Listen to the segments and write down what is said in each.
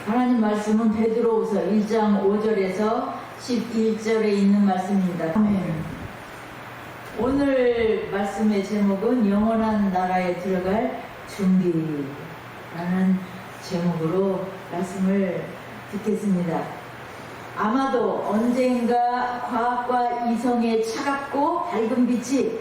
하나님 말씀은 베드로후서 1장 5절에서 11절에 있는 말씀입니다. 아멘. 오늘 말씀의 제목은 영원한 나라에 들어갈 준비라는 제목으로 말씀을 듣겠습니다. 아마도 언젠가 과학과 이성의 차갑고 밝은 빛이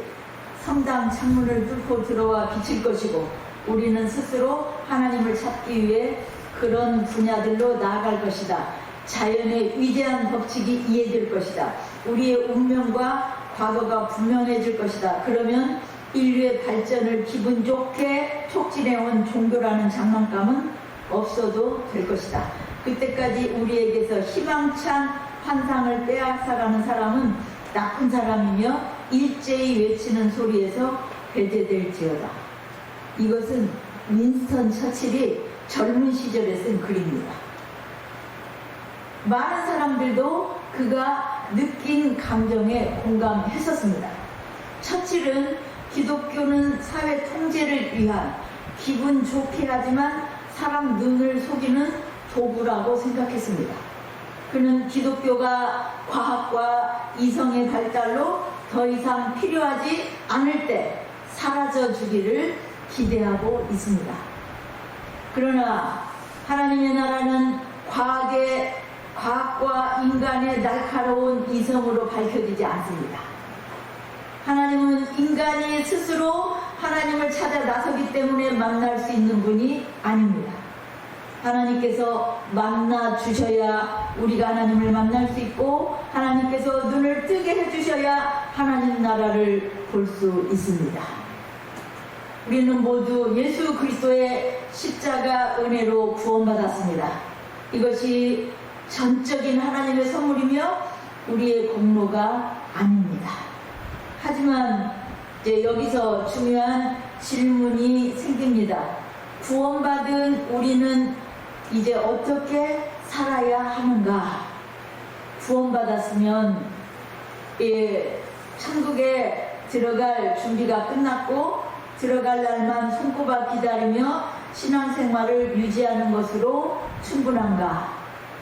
성당 창문을 뚫고 들어와 비칠 것이고, 우리는 스스로 하나님을 찾기 위해 그런 분야들로 나아갈 것이다. 자연의 위대한 법칙이 이해될 것이다. 우리의 운명과 과거가 분명해질 것이다. 그러면 인류의 발전을 기분 좋게 촉진해온 종교라는 장난감은 없어도 될 것이다. 그때까지 우리에게서 희망찬 환상을 빼앗아가는 사람은 나쁜 사람이며 일제히 외치는 소리에서 배제될지어다. 이것은 윈스턴 처칠이 젊은 시절에 쓴 글입니다. 많은 사람들도 그가 느낀 감정에 공감했었습니다. 처칠은 기독교는 사회 통제를 위한 기분 좋게 하지만 사람 눈을 속이는 도구라고 생각했습니다. 그는 기독교가 과학과 이성의 발달로 더 이상 필요하지 않을 때 사라져 주기를 기대하고 있습니다. 그러나 하나님의 나라는 과학과 인간의 날카로운 이성으로 밝혀지지 않습니다. 하나님은 인간이 스스로 하나님을 찾아 나서기 때문에 만날 수 있는 분이 아닙니다. 하나님께서 만나 주셔야 우리가 하나님을 만날 수 있고, 하나님께서 눈을 뜨게 해주셔야 하나님 나라를 볼 수 있습니다. 우리는 모두 예수 그리스도의 십자가 은혜로 구원받았습니다. 이것이 전적인 하나님의 선물이며 우리의 공로가 아닙니다. 하지만 이제 여기서 중요한 질문이 생깁니다. 구원받은 우리는 이제 어떻게 살아야 하는가? 구원받았으면 천국에 들어갈 준비가 끝났고, 들어갈 날만 손꼽아 기다리며 신앙생활을 유지하는 것으로 충분한가?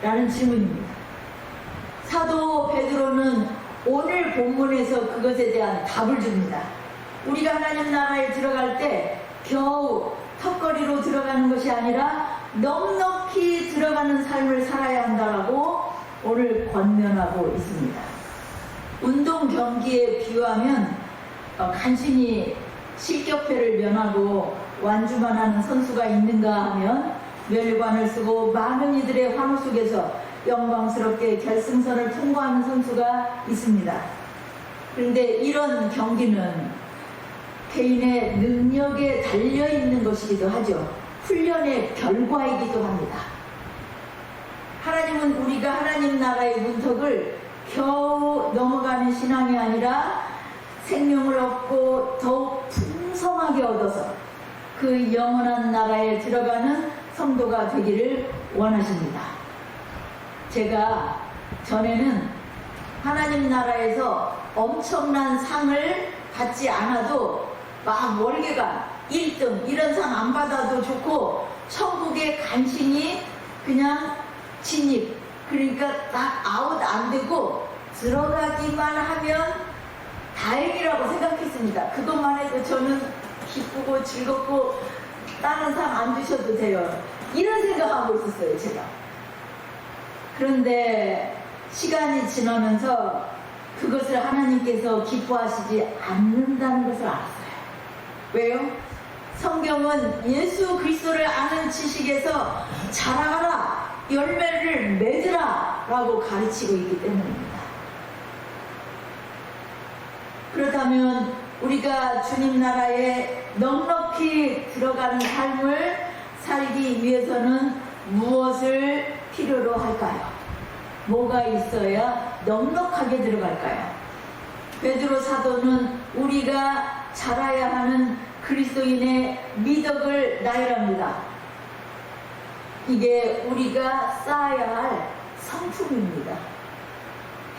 라는 질문입니다. 사도 베드로는 오늘 본문에서 그것에 대한 답을 줍니다. 우리가 하나님 나라에 들어갈 때 겨우 턱걸이로 들어가는 것이 아니라 넉넉히 들어가는 삶을 살아야 한다라고 오늘 권면하고 있습니다. 운동 경기에 비유하면 간신히 실격패를 면하고 완주만 하는 선수가 있는가 하면 멸관을 쓰고 많은 이들의 환호 속에서 영광스럽게 결승선을 통과하는 선수가 있습니다. 그런데 이런 경기는 개인의 능력에 달려있는 것이기도 하죠. 훈련의 결과이기도 합니다. 하나님은 우리가 하나님 나라의 문턱을 겨우 넘어가는 신앙이 아니라 생명을 얻고 더욱 풍성하게 얻어서 그 영원한 나라에 들어가는 성도가 되기를 원하십니다. 제가 전에는 하나님 나라에서 엄청난 상을 받지 않아도 막 월계관 1등 이런 상 안 받아도 좋고, 천국에 간신히 그냥 진입, 그러니까 딱 아웃 안 되고 들어가기만 하면 다행이라고 생각했습니다. 그것만 해도 저는 기쁘고 즐겁고 다른 상 안 주셔도 돼요, 이런 생각하고 있었어요, 제가. 그런데 시간이 지나면서 그것을 하나님께서 기뻐하시지 않는다는 것을 알았어요. 왜요? 성경은 예수 그리스도를 아는 지식에서 자라가라, 열매를 맺으라 라고 가르치고 있기 때문입니다. 그렇다면 우리가 주님 나라에 넉넉히 들어가는 삶을 살기 위해서는 무엇을 필요로 할까요? 뭐가 있어야 넉넉하게 들어갈까요? 베드로 사도는 우리가 자라야 하는 그리스도인의 미덕을 나열합니다. 이게 우리가 쌓아야 할 성품입니다.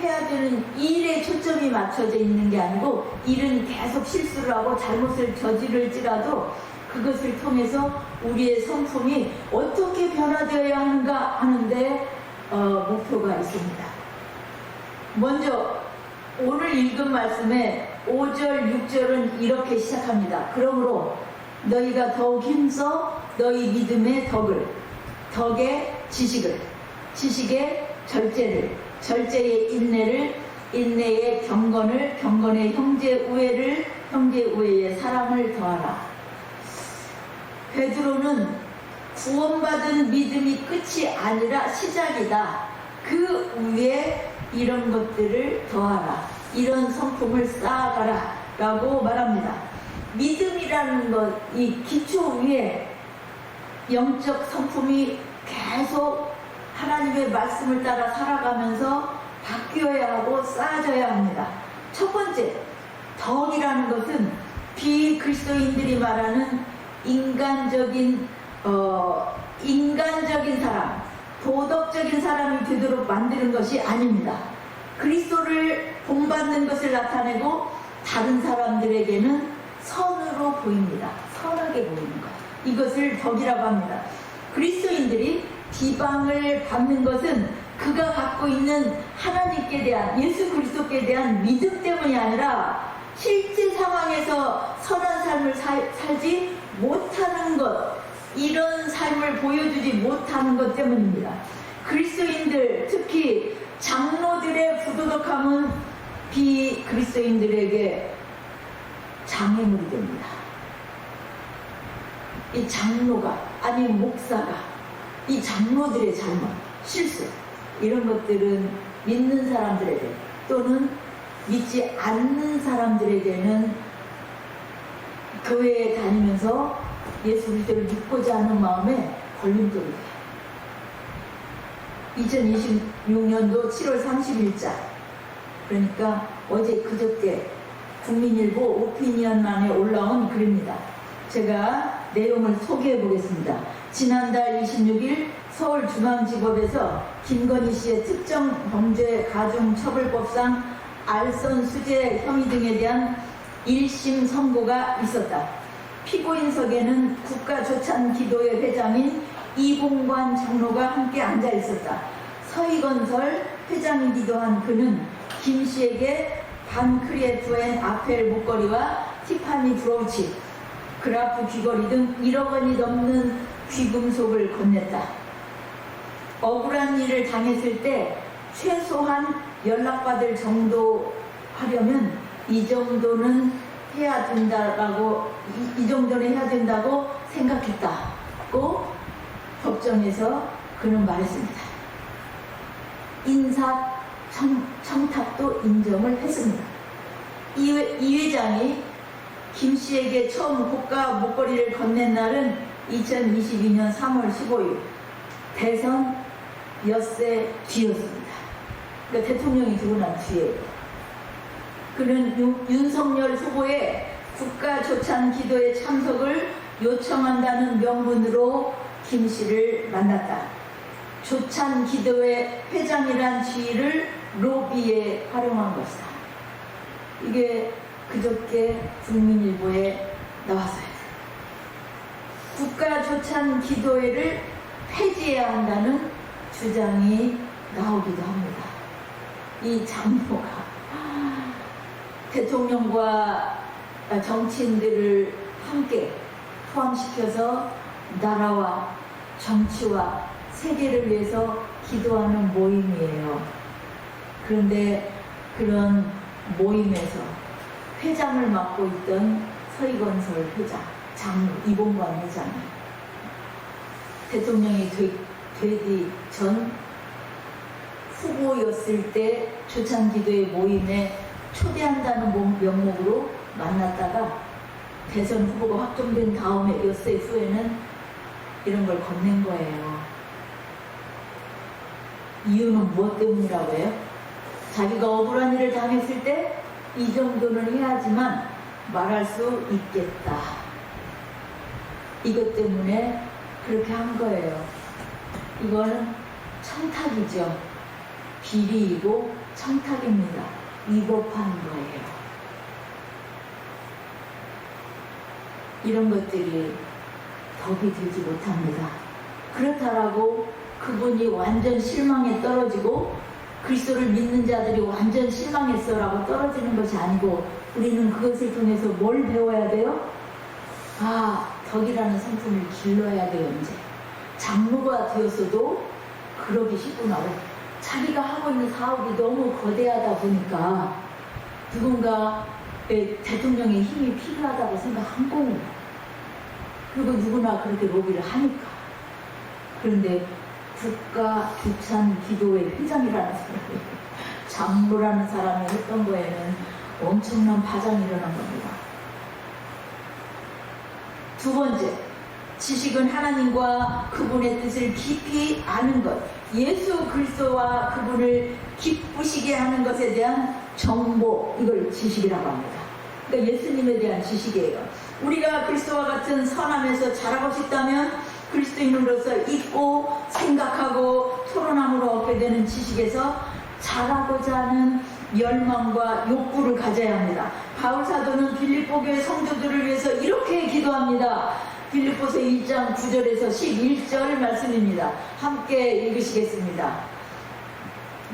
해야 되는 일에 초점이 맞춰져 있는 게 아니고, 일은 계속 실수를 하고 잘못을 저지를지라도 그것을 통해서 우리의 성품이 어떻게 변화되어야 하는가 하는데 목표가 있습니다. 먼저 오늘 읽은 말씀에 5절, 6절은 이렇게 시작합니다. 그러므로 너희가 더욱 힘써 너희 믿음의 덕의 지식을, 지식의 절제를, 절제의 인내를, 인내의 경건을, 경건의 형제 우애를, 형제 우애의 사랑을 더하라. 베드로는 구원받은 믿음이 끝이 아니라 시작이다. 그 위에 이런 것들을 더하라. 이런 성품을 쌓아가라. 라고 말합니다. 믿음이라는 것, 이 기초 위에 영적 성품이 계속 하나님의 말씀을 따라 살아가면서 바뀌어야 하고 쌓아져야 합니다. 첫 번째, 덕이라는 것은 비그리스도인들이 말하는 인간적인 사람, 도덕적인 사람이 되도록 만드는 것이 아닙니다. 그리스도를 본받는 것을 나타내고 다른 사람들에게는 선으로 보입니다. 선하게 보이는 것. 이것을 덕이라고 합니다. 그리스도인들이 비방을 받는 것은 그가 갖고 있는 하나님께 대한, 예수 그리스도께 대한 믿음 때문이 아니라 실제 상황에서 선한 삶을 살지 못하는 것, 이런 삶을 보여주지 못하는 것 때문입니다. 그리스도인들, 특히 장로들의 부도덕함은 비그리스도인들에게 장애물이 됩니다. 이 장로가, 아니면 목사가, 이 장로들의 잘못, 실수, 이런 것들은 믿는 사람들에게 또는 믿지 않는 사람들에게는 교회에 다니면서 예수 그리스도를 믿고자 하는 마음에 걸림돌이 돼요. 2026년도 7월 30일자, 그러니까 어제 그저께 국민일보 오피니언란에 올라온 글입니다. 제가 내용을 소개해 보겠습니다. 지난달 26일 서울중앙지법에서 김건희 씨의 특정범죄가중처벌법상 알선 수재 혐의 등에 대한 1심 선고가 있었다. 피고인석에는 국가조찬기도회 회장인 이봉관 장로가 함께 앉아 있었다. 서희건설 회장이기도 한 그는 김 씨에게 반크리에프엔 아펠 목걸이와 티파니 브로치, 그라프 귀걸이 등 1억 원이 넘는 귀금속을 건넸다. 억울한 일을 당했을 때 최소한 연락받을 정도 하려면 이 정도는 해야 된다고 생각했다고 법정에서 그는 말했습니다. 인사 청탁도 인정을 했습니다. 이 회장이 김 씨에게 처음 고가 목걸이를 건넨 날은 2022년 3월 15일 대선 엿새 뒤였습니다. 그러니까 대통령이 되고 난 뒤에 그는 윤석열 후보의 국가조찬기도회 참석을 요청한다는 명분으로 김 씨를 만났다. 조찬기도회 회장이란 지위를 로비에 활용한 것이다. 이게 그저께 국민일보에 나왔어요. 국가조찬기도회를 폐지해야 한다는 주장이 나오기도 합니다. 이 장로가 대통령과 정치인들을 함께 포함시켜서 나라와 정치와 세계를 위해서 기도하는 모임이에요. 그런데 그런 모임에서 회장을 맡고 있던 서희건설 회장, 장로 이봉관 회장이 대통령이 되기 전 후보였을 때 조찬기도회 모임에 초대한다는 명목으로 만났다가 대선 후보가 확정된 다음에 엿새 후에는 이런 걸 건넨 거예요. 이유는 무엇 때문이라고 해요? 자기가 억울한 일을 당했을 때 이 정도는 해야지만 말할 수 있겠다. 이것 때문에 그렇게 한 거예요. 이거는 청탁이죠. 비리이고 청탁입니다. 위법한 거예요. 이런 것들이 덕이 되지 못합니다. 그렇다라고 그분이 완전 실망에 떨어지고 그리스도를 믿는 자들이 완전 실망했어라고 떨어지는 것이 아니고 우리는 그것을 통해서 뭘 배워야 돼요? 덕이라는 성품을 길러야 돼요. 이제 장로가 되었어도 그러기 쉽구나. 자기가 하고 있는 사업이 너무 거대하다 보니까 누군가 대통령의 힘이 필요하다고 생각한 거예요. 그리고 누구나 그렇게 로비를 하니까. 그런데 국가 규찬 기도회 회장이라는 사람이, 장로라는 사람이 했던 거에는 엄청난 파장이 일어난 겁니다. 두 번째, 지식은 하나님과 그분의 뜻을 깊이 아는 것, 예수 그리스도와 그분을 기쁘시게 하는 것에 대한 정보, 이걸 지식이라고 합니다. 그러니까 예수님에 대한 지식이에요. 우리가 그리스도와 같은 선함에서 자라고 싶다면 그리스도인으로서 잊고 생각하고 토론함으로 얻게 되는 지식에서 자라고자 하는 열망과 욕구를 가져야 합니다. 바울 사도는 빌립보 교회 성도들을 위해서 이렇게 기도합니다. 빌립보서 1장 9절에서 11절 말씀입니다. 함께 읽으시겠습니다.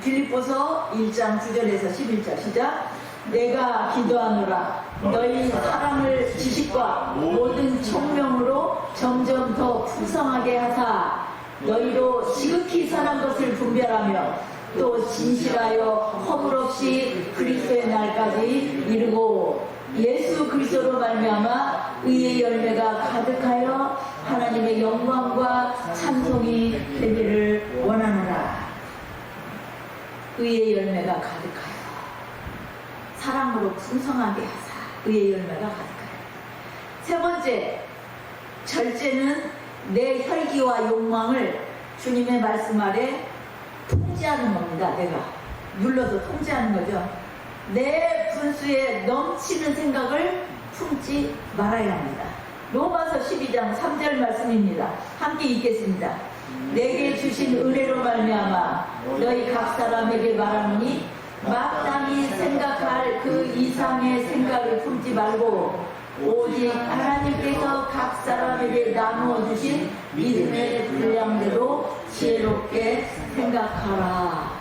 빌립보서 1장 9절에서 11절 시작. 내가 기도하노라 너희 사랑을 지식과 모든 총명으로 점점 더 풍성하게 하사 너희로 지극히 선한 것을 분별하며 또 진실하여 허물 없이 그리스도의 날까지 이르고 예수 그리스도로 말미암아 의의 열매가 가득하여 하나님의 영광과 찬송이 되기를 원하노라. 의의 열매가 가득하여 사랑으로 풍성하게 하사 의의 열매가 가득하여. 세 번째, 절제는 내 혈기와 욕망을 주님의 말씀 아래 통제하는 겁니다. 내가 눌러서 통제하는 거죠. 내 분수에 넘치는 생각을 품지 말아야 합니다. 로마서 12장 3절 말씀입니다. 함께 읽겠습니다. 내게 주신 은혜로 말미암아 너희 각 사람에게 말하노니 마땅히 생각할 그 이상의 생각을 품지 말고 오직 하나님께서 각 사람에게 나누어 주신 믿음의 분량대로 지혜롭게 생각하라.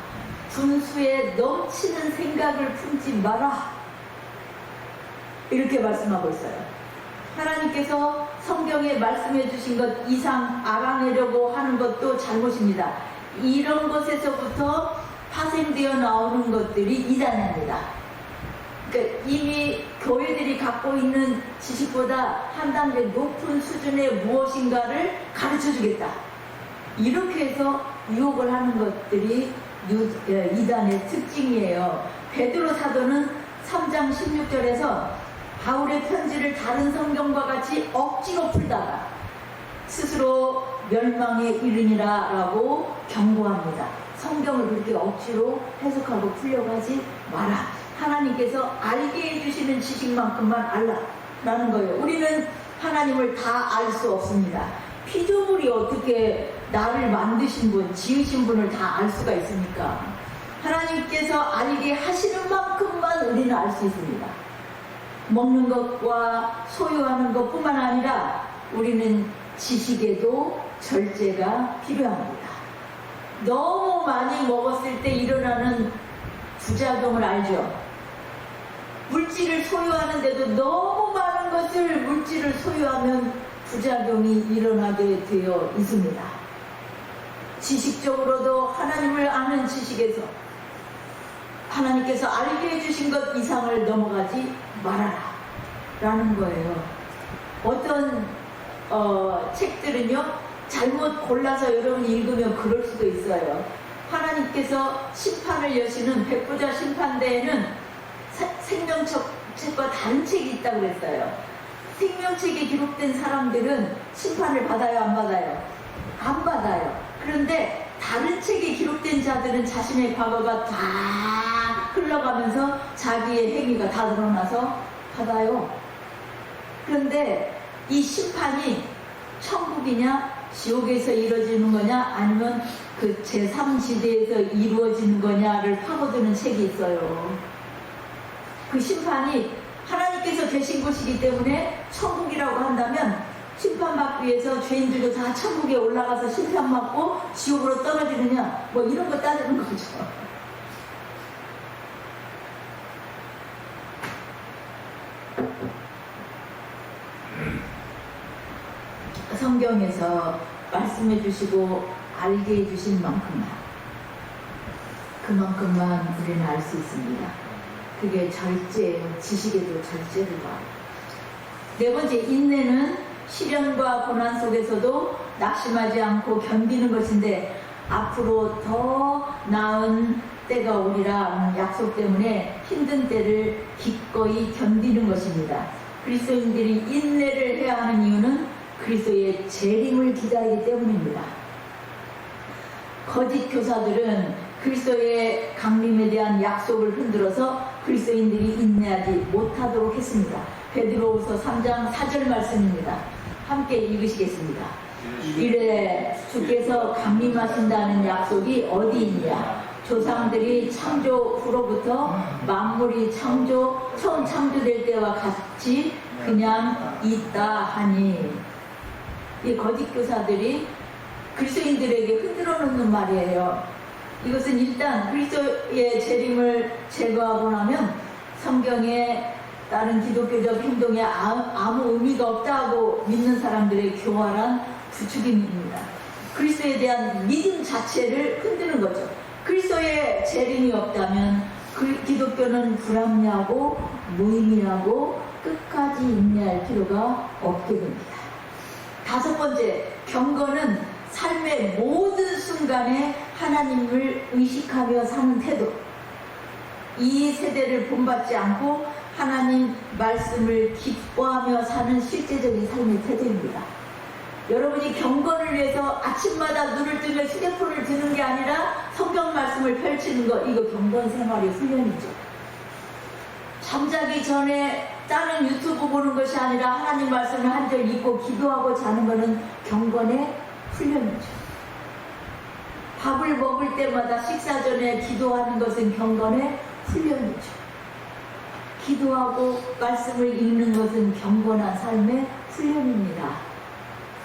분수에 넘치는 생각을 품지 마라. 이렇게 말씀하고 있어요. 하나님께서 성경에 말씀해 주신 것 이상 알아내려고 하는 것도 잘못입니다. 이런 것에서부터 파생되어 나오는 것들이 이단입니다. 그러니까 이미 교회들이 갖고 있는 지식보다 한 단계 높은 수준의 무엇인가를 가르쳐 주겠다. 이렇게 해서 유혹을 하는 것들이 이단의 특징이에요. 베드로 사도는 3장 16절에서 바울의 편지를 다른 성경과 같이 억지로 풀다가 스스로 멸망에 이르니라 라고 경고합니다. 성경을 그렇게 억지로 해석하고 풀려고 하지 마라. 하나님께서 알게 해주시는 지식만큼만 알라라는 거예요. 우리는 하나님을 다 알 수 없습니다. 피조물이 어떻게 나를 만드신 분, 지으신 분을 다 알 수가 있습니까? 하나님께서 알게 하시는 만큼만 우리는 알 수 있습니다. 먹는 것과 소유하는 것뿐만 아니라 우리는 지식에도 절제가 필요합니다. 너무 많이 먹었을 때 일어나는 부작용을 알죠? 물질을 소유하는데도 너무 많은 것을 물질을 소유하면 부작용이 일어나게 되어 있습니다. 지식적으로도 하나님을 아는 지식에서 하나님께서 알게 해주신 것 이상을 넘어가지 말아라 라는 거예요. 어떤 책들은요 잘못 골라서 여러분이 읽으면 그럴 수도 있어요. 하나님께서 심판을 여시는 백부자 심판대에는 생명책과 다른 책이 있다고 그랬어요. 생명책에 기록된 사람들은 심판을 받아요, 안 받아요? 안 받아요. 그런데 다른 책에 기록된 자들은 자신의 과거가 다 흘러가면서 자기의 행위가 다 드러나서 받아요. 그런데 이 심판이 천국이냐 지옥에서 이루어지는 거냐 아니면 그 제3지대에서 이루어지는 거냐를 파고드는 책이 있어요. 그 심판이 하나님께서 계신 곳이기 때문에 천국이라고 한다면 심판받기 위해서 죄인들도 다 천국에 올라가서 심판받고 지옥으로 떨어지느냐, 뭐 이런 거 따지는 거죠. 성경에서 말씀해 주시고 알게 해 주신 그만큼만 우리는 알 수 있습니다. 그게 절제예요. 지식에도 절제를 봐. 네 번째, 인내는 시련과 고난 속에서도 낙심하지 않고 견디는 것인데 앞으로 더 나은 때가 오리라 하는 약속 때문에 힘든 때를 기꺼이 견디는 것입니다. 그리스도인들이 인내를 해야 하는 이유는 그리스도의 재림을 기다리기 때문입니다. 거짓 교사들은 그리스도의 강림에 대한 약속을 흔들어서 그리스도인들이 인내하지 못하도록 했습니다. 베드로후서 3장 4절 말씀입니다. 함께 읽으시겠습니다. 이래 주께서 강림하신다는 약속이 어디 있냐? 조상들이 창조 후로부터 만물이 처음 창조될 때와 같이 그냥 있다 하니, 이 거짓 교사들이 그리스도인들에게 흔들어 놓는 말이에요. 이것은 일단 그리스도의 재림을 제거하고 나면 성경에 다른 기독교적 행동에 아무 의미가 없다고 믿는 사람들의 교활한 부추김입니다. 그리스도에 대한 믿음 자체를 흔드는 거죠. 그리스도의 재림이 없다면 기독교는 불합리하고 무의미하고 끝까지 인내할 필요가 없게 됩니다. 다섯 번째, 경건은 삶의 모든 순간에 하나님을 의식하며 사는 태도. 이 세대를 본받지 않고 하나님 말씀을 기뻐하며 사는 실제적인 삶의 태도입니다. 여러분이 경건을 위해서 아침마다 눈을 뜨며 휴대폰을 드는 게 아니라 성경 말씀을 펼치는 거, 이거 경건 생활의 훈련이죠. 잠자기 전에 다른 유튜브 보는 것이 아니라 하나님 말씀을 한 절 읽고 기도하고 자는 것은 경건의 훈련이죠. 밥을 먹을 때마다 식사 전에 기도하는 것은 경건의 훈련이죠. 기도하고 말씀을 읽는 것은 경건한 삶의 훈련입니다.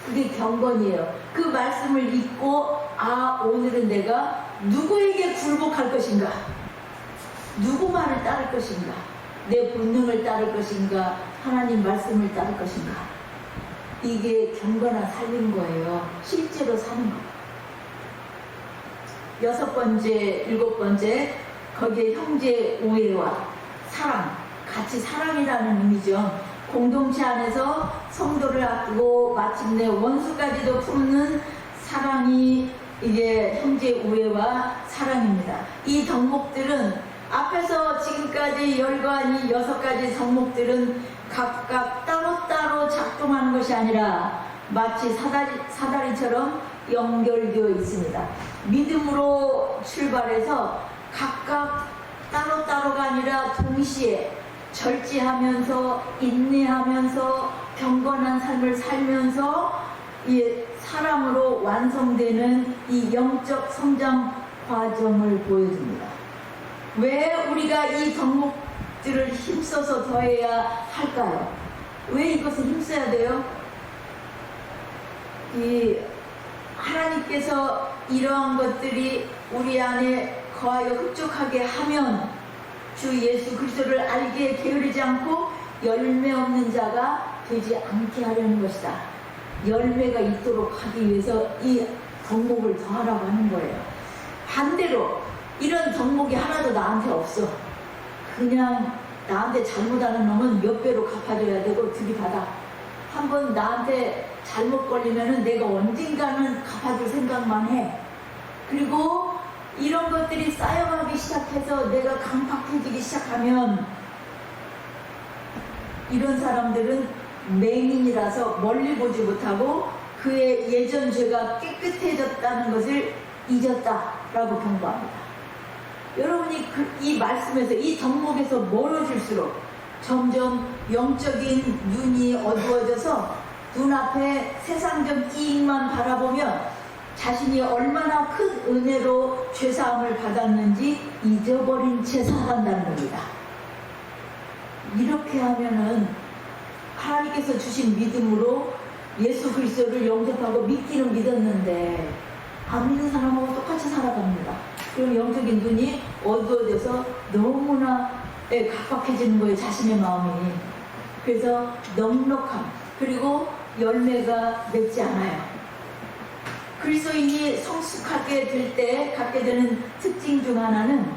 그게 경건이에요. 그 말씀을 읽고, 오늘은 내가 누구에게 굴복할 것인가? 누구 말을 따를 것인가? 내 본능을 따를 것인가? 하나님 말씀을 따를 것인가? 이게 경건한 삶인 거예요. 실제로 사는 거. 여섯 번째, 일곱 번째, 거기에 형제 우애와 사랑, 같이 사랑이라는 의미죠. 공동체 안에서 성도를 아끼고 마침내 원수까지도 품는 사랑이 이게 형제 우애와 사랑입니다. 이 덕목들은 앞에서 지금까지 열거한 이 6가지 덕목들은 각각 따로따로 작동하는 것이 아니라 마치 사다리처럼 연결되어 있습니다. 믿음으로 출발해서 각각 따로따로가 아니라 동시에 절제하면서 인내하면서 경건한 삶을 살면서 이 사랑으로 완성되는 이 영적 성장 과정을 보여줍니다. 왜 우리가 이 덕목들을 힘써서 더해야 할까요? 왜 이것을 힘써야 돼요? 이 하나님께서 이러한 것들이 우리 안에 거하여 흡족하게 하면 주 예수 그리스도를 알기에 게으르지 않고 열매 없는 자가 되지 않게 하려는 것이다. 열매가 있도록 하기 위해서 이 덕목을 더하라고 하는 거예요. 반대로 이런 덕목이 하나도 나한테 없어. 그냥 나한테 잘못하는 놈은 몇 배로 갚아줘야 되고 들이받아. 한번 나한테 잘못 걸리면은 내가 언젠가는 갚아줄 생각만 해. 그리고 이런 것들이 쌓여가기 시작해서 내가 강팍해지기 시작하면 이런 사람들은 맹인이라서 멀리 보지 못하고 그의 예전 죄가 깨끗해졌다는 것을 잊었다라고 경고합니다. 여러분이 이 말씀에서 이 덕목에서 멀어질수록 점점 영적인 눈이 어두워져서 눈앞에 세상적 이익만 바라보며 자신이 얼마나 큰 은혜로 죄사함을 받았는지 잊어버린 채 살아간다는 겁니다. 이렇게 하면은 하나님께서 주신 믿음으로 예수 그리스도를 영접하고 믿기는 믿었는데 안 믿는 사람하고 똑같이 살아갑니다. 그럼 영적인 눈이 어두워져서 너무나 각박해지는 거예요. 자신의 마음이. 그래서 넉넉함, 그리고 열매가 맺지 않아요. 그리스도인이 성숙하게 될 때 갖게 되는 특징 중 하나는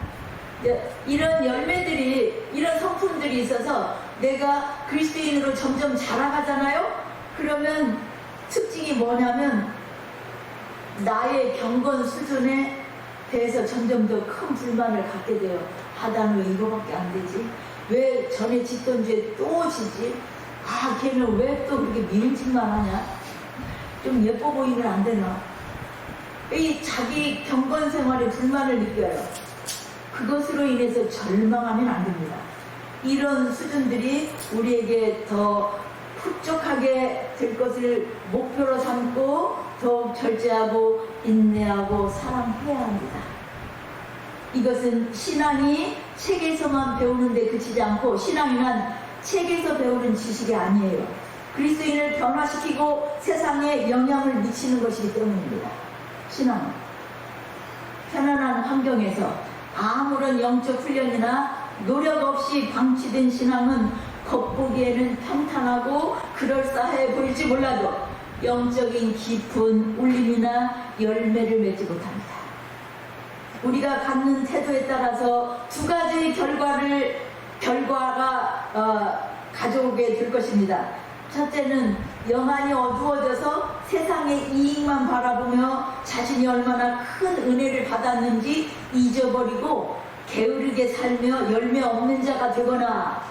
이런 열매들이, 이런 성품들이 있어서 내가 그리스도인으로 점점 자라가잖아요. 그러면 특징이 뭐냐면 나의 경건 수준에 대해서 점점 더 큰 불만을 갖게 돼요. 나는 왜 이거밖에 안 되지? 왜 전에 짓던 죄 또 지지? 걔는 왜 또 그렇게 미운 짓만 하냐? 좀 예뻐 보이면 안 되나? 이 자기 경건 생활에 불만을 느껴요. 그것으로 인해서 절망하면 안 됩니다. 이런 수준들이 우리에게 더 흡족하게 될 것을 목표로 삼고 더욱 절제하고 인내하고 사랑해야 합니다. 이것은 신앙이 책에서만 배우는 데 그치지 않고, 신앙이란 책에서 배우는 지식이 아니에요. 그리스도인을 변화시키고 세상에 영향을 미치는 것이기 때문입니다. 신앙은 편안한 환경에서 아무런 영적 훈련이나 노력 없이 방치된 신앙은 겉보기에는 평탄하고 그럴싸해 보일지 몰라도 영적인 깊은 울림이나 열매를 맺지 못합니다. 우리가 갖는 태도에 따라서 두 가지 결과가 가져오게 될 것입니다. 첫째는 영안이 어두워져서 세상의 이익만 바라보며 자신이 얼마나 큰 은혜를 받았는지 잊어버리고 게으르게 살며 열매 없는 자가 되거나,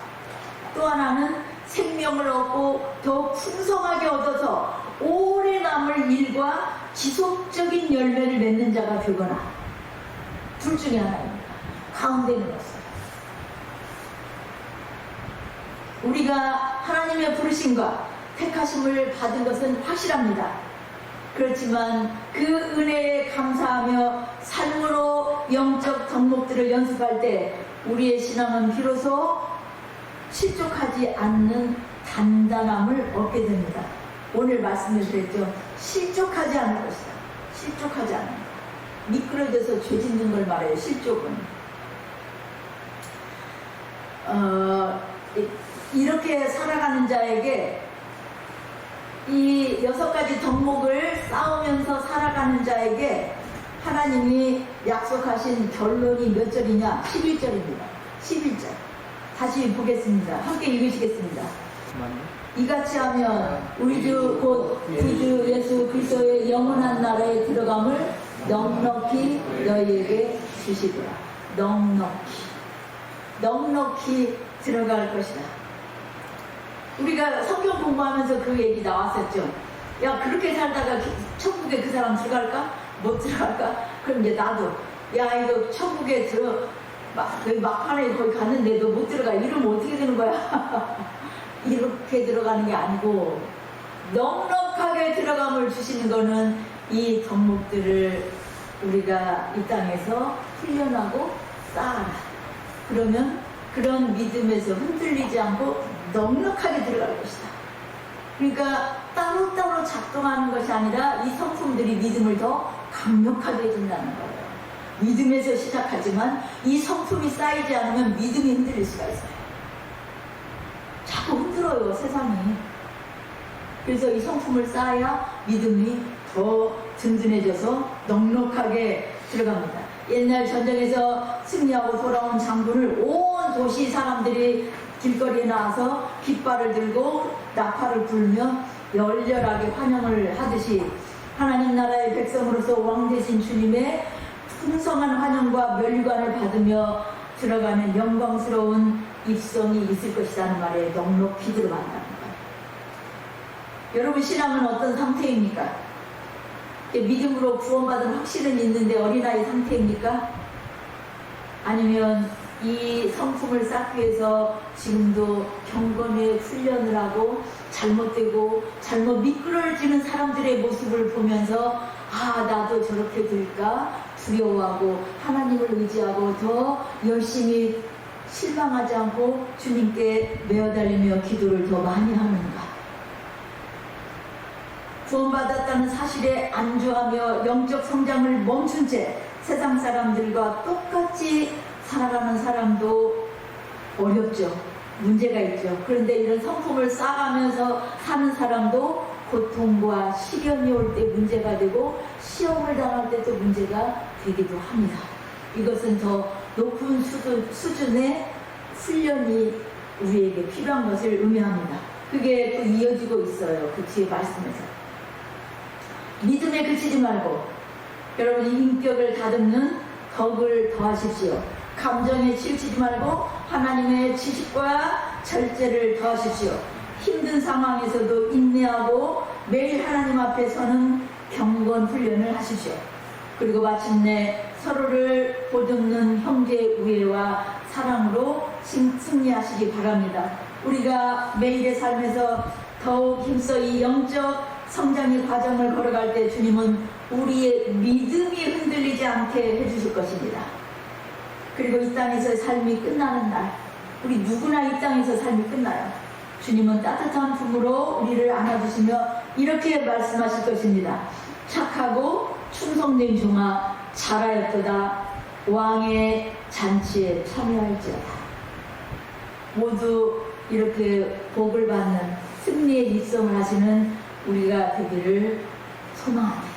또 하나는 생명을 얻고 더 풍성하게 얻어서 오래 남을 일과 지속적인 열매를 맺는 자가 되거나, 둘 중에 하나입니다. 가운데는 없어요. 우리가 하나님의 부르심과 택하심을 받은 것은 확실합니다. 그렇지만 그 은혜에 감사하며 삶으로 영적 덕목들을 연습할 때 우리의 신앙은 비로소 실족하지 않는 단단함을 얻게 됩니다. 오늘 말씀을 드렸죠. 실족하지 않을 것이다. 실족하지 않는 것. 미끄러져서 죄 짓는 걸 말해요. 실족은. 이렇게 살아가는 자에게 이 6가지 덕목을 쌓으면서 살아가는 자에게 하나님이 약속하신 결론이 몇 절이냐? 11절입니다. 11절. 다시 보겠습니다. 함께 읽으시겠습니다. 이같이 하면 우리 주 곧 구주 예수 그리스도의 영원한 나라에 들어감을 넉넉히 너희에게 주시리라. 넉넉히 들어갈 것이다. 우리가 성경 공부하면서 그 얘기 나왔었죠. 야, 그렇게 살다가 천국에 그 사람 들어갈까? 못 들어갈까? 그럼 이제 나도, 야, 이거 천국에 여기 막판에 거기 갔는데 너 못 들어가. 이러면 어떻게 되는 거야? 이렇게 들어가는 게 아니고 넉넉하게 들어감을 주시는 거는 이 덕목들을 우리가 이 땅에서 훈련하고 쌓아라. 그러면 그런 믿음에서 흔들리지 않고 넉넉하게 들어갈 것이다. 그러니까 따로따로 작동하는 것이 아니라 이 성품들이 믿음을 더 강력하게 해준다는 거예요. 믿음에서 시작하지만 이 성품이 쌓이지 않으면 믿음이 흔들릴 수가 있어요. 자꾸 흔들어요, 세상이. 그래서 이 성품을 쌓아야 믿음이 더 든든해져서 넉넉하게 들어갑니다. 옛날 전쟁에서 승리하고 돌아온 장군을 온 도시 사람들이 길거리에 나와서 깃발을 들고 나팔을 불며 열렬하게 환영을 하듯이 하나님 나라의 백성으로서 왕 되신 주님의 풍성한 환영과 면류관을 받으며 들어가는 영광스러운 입성이 있을 것이라는 말에 넉넉히 들어간다는 거예요. 여러분, 신앙은 어떤 상태입니까? 믿음으로 구원받은 확신은 있는데 어린아이 상태입니까? 아니면 이 성품을 쌓기 위해서 지금도 경건의 훈련을 하고 잘못되고 잘못 미끄러지는 사람들의 모습을 보면서 나도 저렇게 될까 두려워하고 하나님을 의지하고 더 열심히 실망하지 않고 주님께 매어달리며 기도를 더 많이 하는가? 구원받았다는 사실에 안주하며 영적 성장을 멈춘 채 세상 사람들과 똑같이 살아가는 사람도 어렵죠. 문제가 있죠. 그런데 이런 성품을 쌓아가면서 사는 사람도 고통과 시련이 올 때 문제가 되고 시험을 당할 때 또 문제가 되기도 합니다. 이것은 더 높은 수준의 훈련이 우리에게 필요한 것을 의미합니다. 그게 또 이어지고 있어요. 그 뒤에 말씀에서. 믿음에 그치지 말고 여러분이 인격을 다듬는 덕을 더하십시오. 감정에 치우치지 말고 하나님의 지식과 절제를 더하십시오. 힘든 상황에서도 인내하고 매일 하나님 앞에 서는 경건 훈련을 하십시오. 그리고 마침내 서로를 보듬는 형제 우애와 사랑으로 승리하시기 바랍니다. 우리가 매일의 삶에서 더욱 힘써 이 영적 성장의 과정을 걸어갈 때 주님은 우리의 믿음이 흔들리지 않게 해주실 것입니다. 그리고 이 땅에서의 삶이 끝나는 날, 우리 누구나 이 땅에서 삶이 끝나요. 주님은 따뜻한 품으로 우리를 안아주시며 이렇게 말씀하실 것입니다. 착하고 충성된 종아, 잘하였도다. 왕의 잔치에 참여할지어다. 모두 이렇게 복을 받는 승리의 입성을 하시는 우리가 되기를 소망합니다.